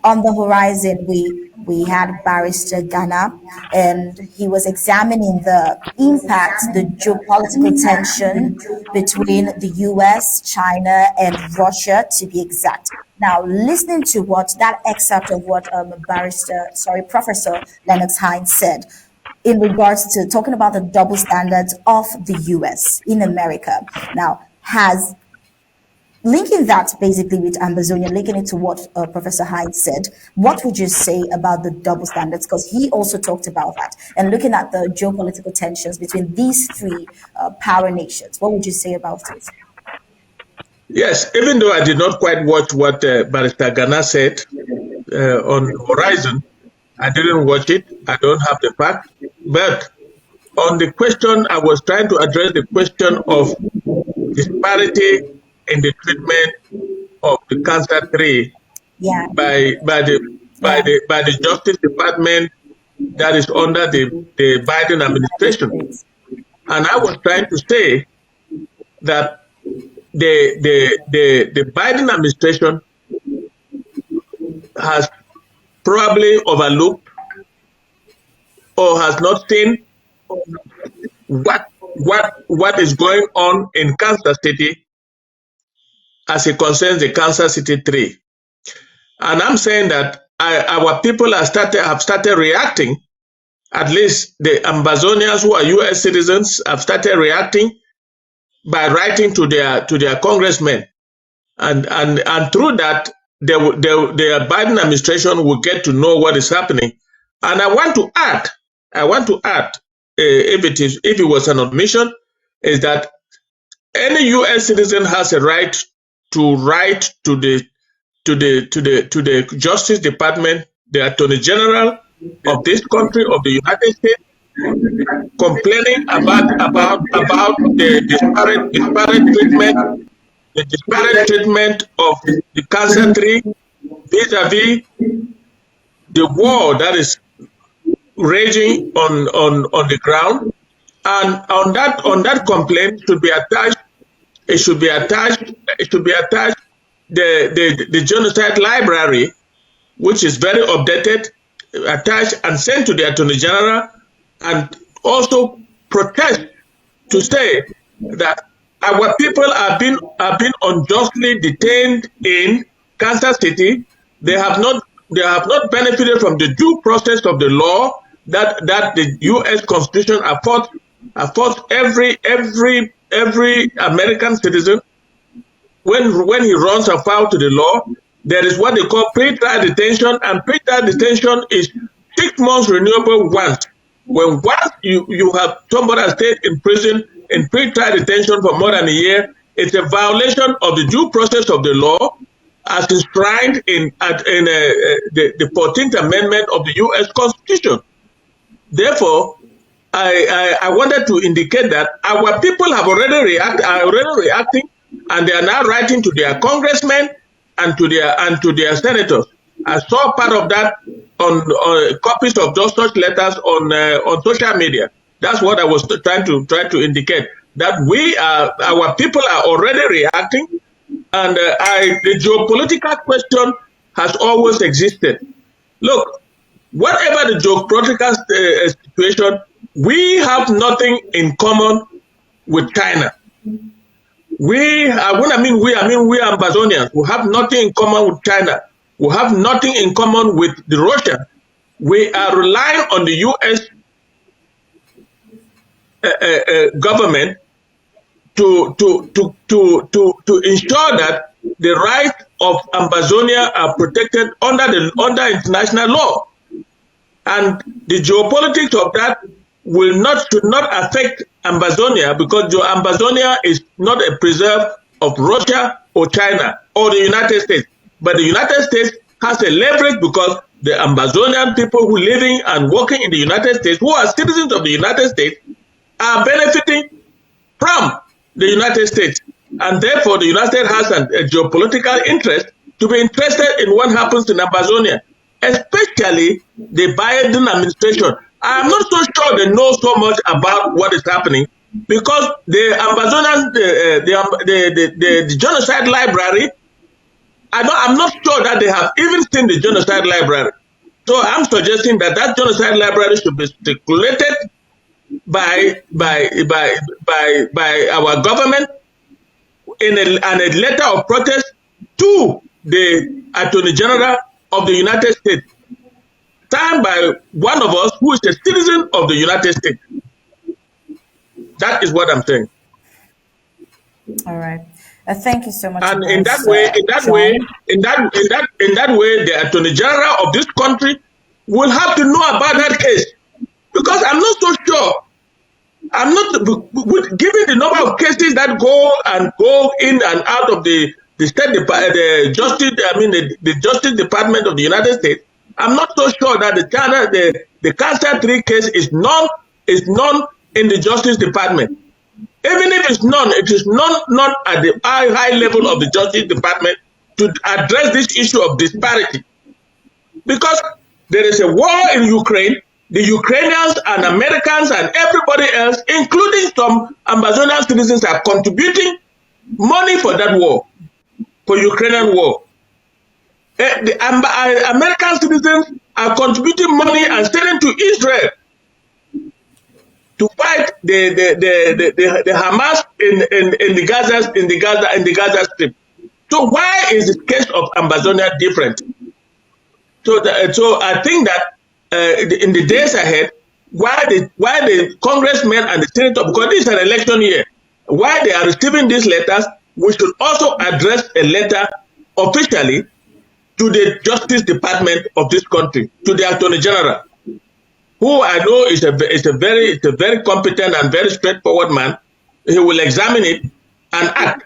on the horizon, we had Barrister Ghana, and he was examining the impact, the geopolitical tension between the US, China, and Russia, to be exact. Now, listening to what that excerpt of what Professor Lennox Hines said in regards to talking about the double standards of the US in America. Now, has linking that basically with Ambazonia, linking it to what Professor Hyde said, what would you say about the double standards? Because he also talked about that. And looking at the geopolitical tensions between these three power nations, what would you say about it? Yes, even though I did not quite watch what Barrister Ghana said on Horizon, I didn't watch it. I don't have the fact. But on the question, I was trying to address the question of disparity in the treatment of the cancer tree by the Justice Department that is under the Biden administration. And I was trying to say that the Biden administration has probably overlooked or has not seen what is going on in Kansas City as it concerns the Kansas City tree. And I'm saying that our people have started reacting. At least the Ambazonians who are U.S. citizens have started reacting by writing to their congressmen, and through that, the Biden administration will get to know what is happening. And I want to add, if it was an admission, is that any U.S. citizen has a right to write to the Justice Department, the Attorney General of this country, of the United States, complaining about the disparate treatment of the cancer tree vis-a-vis the war that is raging on the ground. And on that complaint should be attached the genocide library, which is very updated, attached and sent to the Attorney General, and also protest to say that our people have been unjustly detained in Kansas City. They have not benefited from the due process of the law that the U.S. Constitution affords every American citizen when he runs afoul to the law. There is what they call pre-trial detention, and pre-trial detention is 6 months renewable once. When once you have somebody that stayed in prison in pre-trial detention for more than a year, it's a violation of the due process of the law as enshrined in the 14th Amendment of the U.S. Constitution. Therefore, I wanted to indicate that our people are already reacting, and they are now writing to their congressmen and to their senators. I saw part of that on copies of those such letters on social media. That's what I was trying to indicate, that our people are already reacting, and the geopolitical question has always existed. Look, whatever the geopolitical situation, we have nothing in common with China. We are Ambazonians. We have nothing in common with China. We have nothing in common with the Russia. We are relying on the U.S. Government to ensure that the rights of Ambazonia are protected under international law, and the geopolitics of that should not affect Ambazonia, because Ambazonia is not a preserve of Russia or China or the United States. But the United States has a leverage because the Ambazonian people who are living and working in the United States, who are citizens of the United States, are benefiting from the United States. And therefore, the United States has a geopolitical interest to be interested in what happens in Ambazonia, especially the Biden administration. I am not so sure they know so much about what is happening, because the Ambazonian, the genocide library I'm not sure that they have even seen the genocide library. So I'm suggesting that that genocide library should be circulated by our government in a letter of protest to the Attorney General of the United States, signed by one of us who is a citizen of the United States. That is what I'm saying. All right. Thank you so much. And in that way, the Attorney General of this country will have to know about that case, because I'm not so sure. I'm not given the number of cases that go in and out of the State Department, the Justice Department of the United States. I'm not so sure that the Cancer 3 case is none in the Justice Department. Even if it's none, it is not at the high level of the Justice Department to address this issue of disparity. Because there is a war in Ukraine, the Ukrainians and Americans and everybody else, including some Amazonian citizens, are contributing money for that war, for Ukrainian war. The American citizens are contributing money and sending to Israel to fight the Hamas in the Gaza Strip. So why is the case of Amazonia different? So I think that in the days ahead, why the congressmen and the senators, because this is an election year, why they are receiving these letters, we should also address a letter officially to the Justice Department of this country, to the Attorney General, who I know is a very competent and very straightforward man. He will examine it and act.